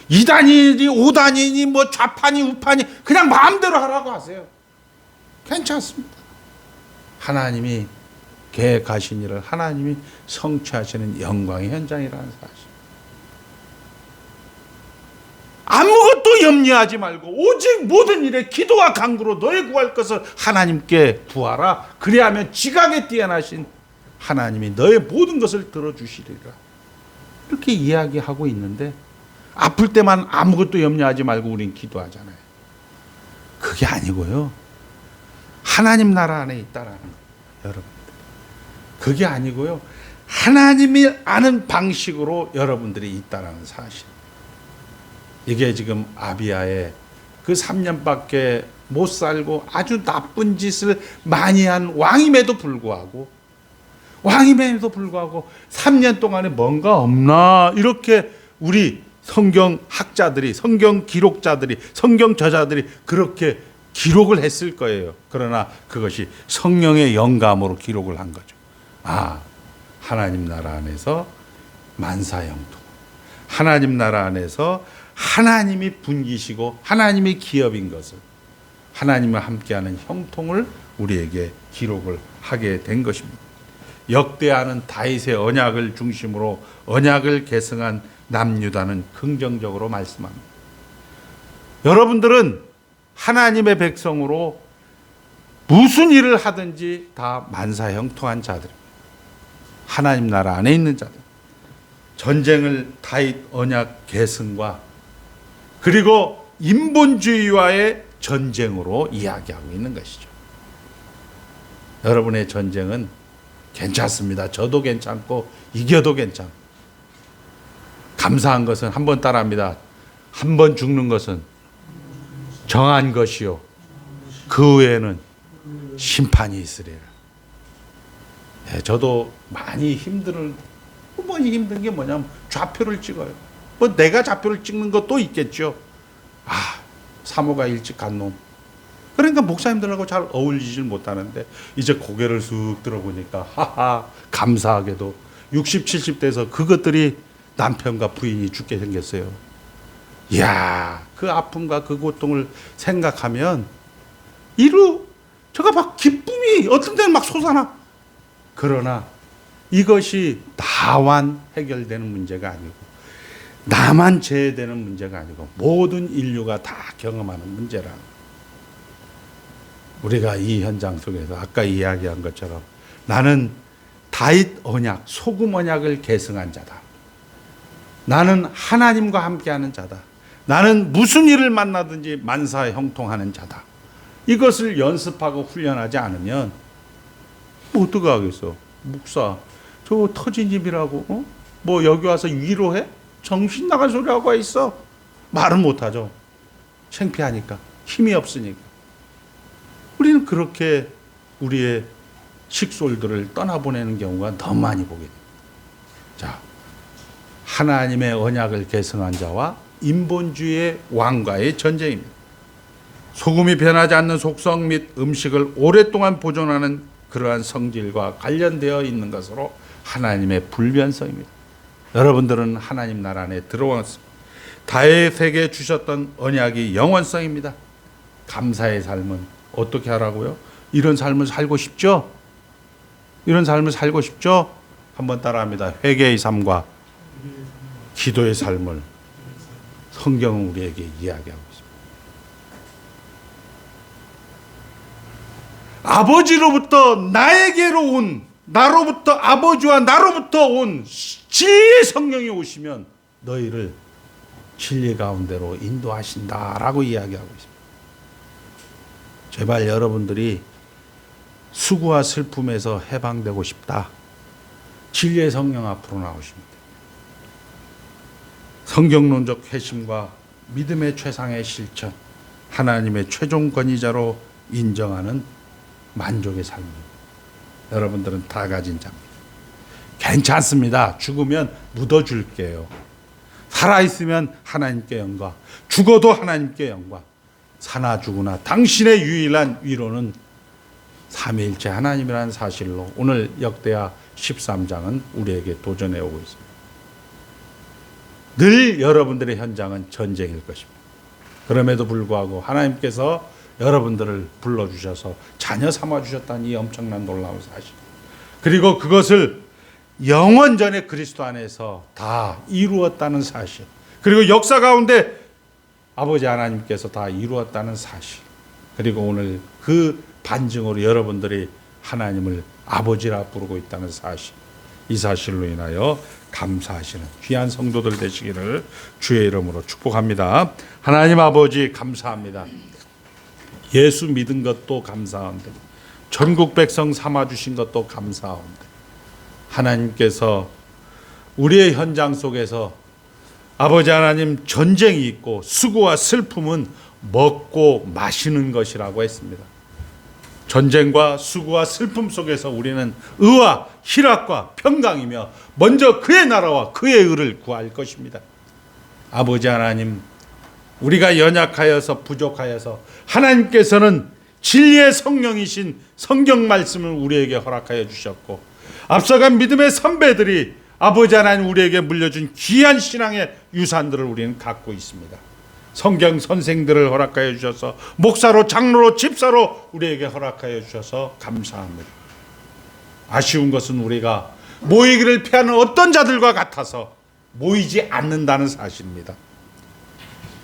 2단이니 5단이니 뭐 좌판이 우판이 그냥 마음대로 하라고 하세요. 괜찮습니다. 하나님이 계획하신 일을 하나님이 성취하시는 영광의 현장이라는 사실. 아무것도 염려하지 말고 오직 모든 일에 기도와 간구로 너의 구할 것을 하나님께 구하라. 그리하면 지각에 뛰어나신 하나님이 너의 모든 것을 들어주시리라. 이렇게 이야기하고 있는데 아플 때만 아무것도 염려하지 말고 우린 기도하잖아요. 그게 아니고요. 하나님 나라 안에 있다라는 거예요. 여러분. 그게 아니고요. 하나님이 아는 방식으로 여러분들이 있다라는 사실. 이게 지금 아비야의 그 3년밖에 못 살고 아주 나쁜 짓을 많이 한 왕임에도 불구하고 3년 동안에 뭔가 없나 이렇게 우리 성경 학자들이 성경 기록자들이 성경 저자들이 그렇게 기록을 했을 거예요. 그러나 그것이 성령의 영감으로 기록을 한 거죠. 아, 하나님 나라 안에서 만사형통. 하나님 나라 안에서 하나님이 분기시고 하나님이 기업인 것을 하나님과 함께하는 형통을 우리에게 기록을 하게 된 것입니다. 역대하는 다윗의 언약을 중심으로 언약을 계승한 남유다는 긍정적으로 말씀합니다. 여러분들은 하나님의 백성으로 무슨 일을 하든지 다 만사형통한 자들입니다. 하나님 나라 안에 있는 자들. 전쟁을 다윗 언약 계승과 그리고 인본주의와의 전쟁으로 이야기하고 있는 것이죠. 여러분의 전쟁은 괜찮습니다. 저도 괜찮고 이겨도 괜찮고 감사한 것은 한 번 따라합니다. 한 번 죽는 것은 정한 것이요 그 후에는 심판이 있으리라. 네, 저도 많이 힘든 게 뭐냐면 좌표를 찍어요. 뭐 내가 좌표를 찍는 것도 있겠죠. 아, 사모가 일찍 간 놈. 그러니까 목사님들하고 잘 어울리질 못하는데 이제 고개를 쑥 들어보니까 하하 감사하게도 60, 70대에서 그것들이 남편과 부인이 죽게 생겼어요. 이야, 그 아픔과 그 고통을 생각하면 제가 막 기쁨이 어떤 때는 막 솟아나. 그러나 이것이 나만 해결되는 문제가 아니고 나만 제외되는 문제가 아니고 모든 인류가 다 경험하는 문제라. 우리가 이 현장 속에서 아까 이야기한 것처럼 나는 다윗 언약, 소금 언약을 계승한 자다. 나는 하나님과 함께하는 자다. 나는 무슨 일을 만나든지 만사형통하는 자다. 이것을 연습하고 훈련하지 않으면 뭐 어떻게 하겠어? 목사, 저 터진 입이라고 뭐 여기 와서 위로해? 정신 나간 소리 하고 있어. 말은 못하죠. 창피하니까, 힘이 없으니까. 우리는 그렇게 우리의 식솔들을 떠나보내는 경우가 너무 많이 보게 됩니다. 자, 하나님의 언약을 계승한 자와 인본주의의 왕과의 전쟁입니다. 소금이 변하지 않는 속성 및 음식을 오랫동안 보존하는 그러한 성질과 관련되어 있는 것으로 하나님의 불변성입니다. 여러분들은 하나님 나라 안에 들어왔습니다. 다윗에게 주셨던 언약이 영원성입니다. 감사의 삶은 어떻게 하라고요? 이런 삶을 살고 싶죠? 이런 삶을 살고 싶죠? 한번 따라합니다. 회개의 삶과 기도의 삶을 성경은 우리에게 이야기하고 있습니다. 아버지로부터 나에게로 온 나로부터 아버지와 나로부터 온 진리의 성령이 오시면 너희를 진리 가운데로 인도하신다라고 이야기하고 있습니다. 제발 여러분들이 수고와 슬픔에서 해방되고 싶다. 진리의 성령 앞으로 나오십니다. 성경론적 회심과 믿음의 최상의 실천, 하나님의 최종 권위자로 인정하는 만족의 삶입니다. 여러분들은 다 가진 자입니다. 괜찮습니다. 죽으면 묻어줄게요. 살아있으면 하나님께 영광, 죽어도 하나님께 영광. 사나 죽으나 당신의 유일한 위로는 삼위일체 하나님이라는 사실로 오늘 역대하 13장은 우리에게 도전해 오고 있습니다. 늘 여러분들의 현장은 전쟁일 것입니다. 그럼에도 불구하고 하나님께서 여러분들을 불러주셔서 자녀 삼아주셨다는 이 엄청난 놀라운 사실, 그리고 그것을 영원전에 그리스도 안에서 다 이루었다는 사실, 그리고 역사 가운데 아버지 하나님께서 다 이루었다는 사실, 그리고 오늘 그 반증으로 여러분들이 하나님을 아버지라 부르고 있다는 사실, 이 사실로 인하여 감사하시는 귀한 성도들 되시기를 주의 이름으로 축복합니다. 하나님 아버지 감사합니다. 예수 믿은 것도 감사한데 전국 백성 삼아주신 것도 감사한데 하나님께서 우리의 현장 속에서 아버지 하나님 전쟁이 있고 수고와 슬픔은 먹고 마시는 것이라고 했습니다. 전쟁과 수고와 슬픔 속에서 우리는 의와 희락과 평강이며 먼저 그의 나라와 그의 의를 구할 것입니다. 아버지 하나님, 우리가 연약하여서 부족하여서 하나님께서는 진리의 성령이신 성경 말씀을 우리에게 허락하여 주셨고, 앞서간 믿음의 선배들이 아버지 하나님 우리에게 물려준 귀한 신앙의 유산들을 우리는 갖고 있습니다. 성경 선생들을 허락하여 주셔서 목사로, 장로로, 집사로 우리에게 허락하여 주셔서 감사합니다. 아쉬운 것은 우리가 모이기를 피하는 어떤 자들과 같아서 모이지 않는다는 사실입니다.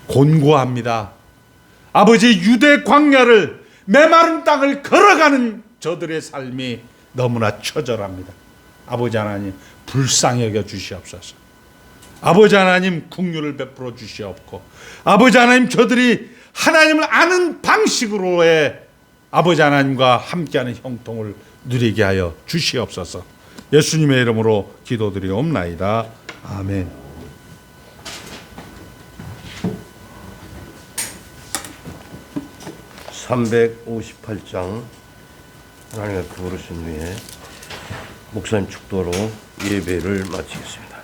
곤고합니다. 아버지, 유대 광야를 메마른 땅을 걸어가는 저들의 삶이 너무나 처절합니다. 아버지 하나님 불쌍히 여겨 주시옵소서. 아버지 하나님 긍휼을 베풀어 주시옵고, 아버지 하나님 저들이 하나님을 아는 방식으로의 아버지 하나님과 함께하는 형통을 누리게 하여 주시옵소서. 예수님의 이름으로 기도드리옵나이다. 아멘. (358장) 하나님의 부르신 후에 목사님 축도로 예배를 마치겠습니다.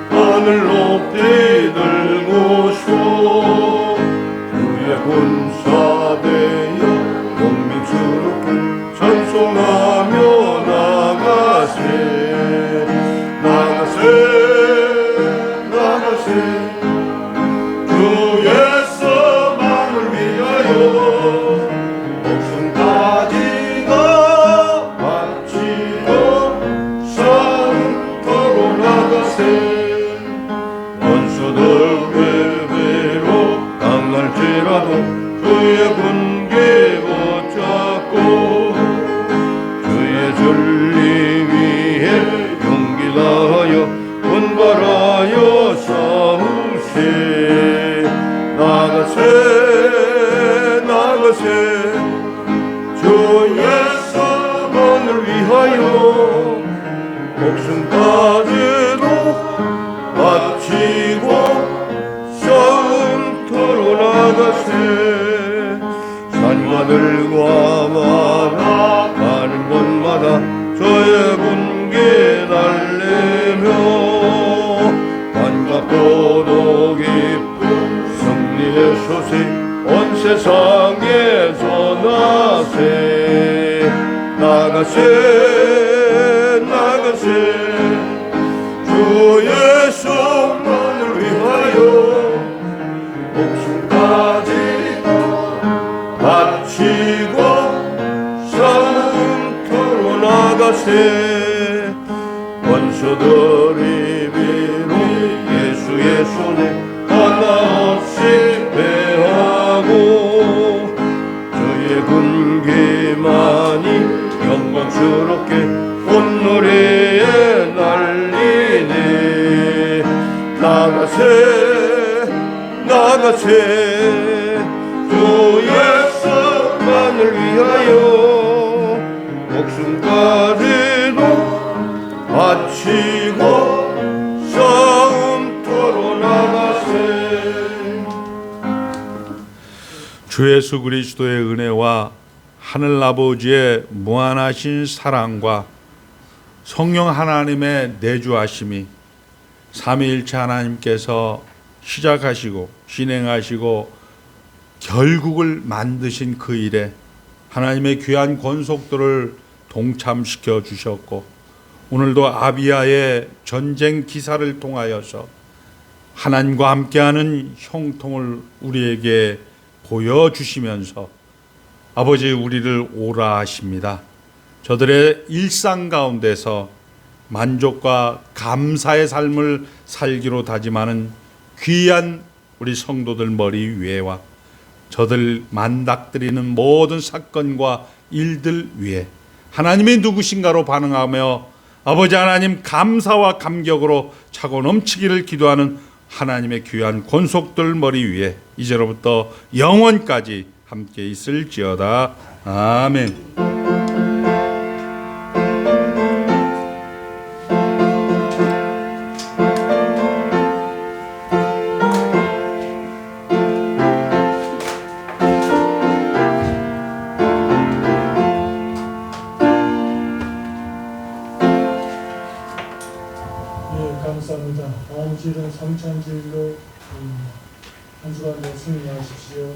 하늘 높이 들고쇼 주의 군사되어 영맹스럽게 찬송하며 나가세 나가세 나가세 주의 사망을 위하여 목숨까지 다 바치고 산터로 나가세 원수들 외배로 당할지라도 주의 군계 붙잡고 주의 진리 위해 용기 다하여 분발하여 싸우세 나가세 나가세 주의 사망을 위하여 목숨까지도 바치고 싸움터로 나가세 산과들과 바다 가는 곳마다 저의 군계 달래며 반갑고도 기쁜 승리의 소식 온 세상에 전하세 나가세 나가세 주의 성만을 위하여 목숨까지 바치고 싸움터로 나가세 원수들이 비로 예수의 손에 하나 없이 패하고 주의 군기만이 영광스럽게 온누리에 날리네. 나가세 나가세 주의 성만을 위하여 목숨까지도 바치고 싸움터로 나가세. 주 예수 그리스도의 은혜와 하늘 아버지의 무한하신 사랑과 성령 하나님의 내주하심이 삼위일체 하나님께서 시작하시고 진행하시고 결국을 만드신 그 일에 하나님의 귀한 권속들을 동참시켜 주셨고, 오늘도 아비야의 전쟁 기사를 통하여서 하나님과 함께하는 형통을 우리에게 보여주시면서 아버지 우리를 오라 하십니다. 저들의 일상 가운데서 만족과 감사의 삶을 살기로 다짐하는 귀한 우리 성도들 머리 위에와 저들 만닥들이는 모든 사건과 일들 위에 하나님이 누구신가로 반응하며 아버지 하나님 감사와 감격으로 차고 넘치기를 기도하는 하나님의 귀한 권속들 머리 위에 이제로부터 영원까지 함께 있을지어다. 아멘. 감사합니다. 다음 주일은 성찬주일로 한 주간 더 승리하십시오.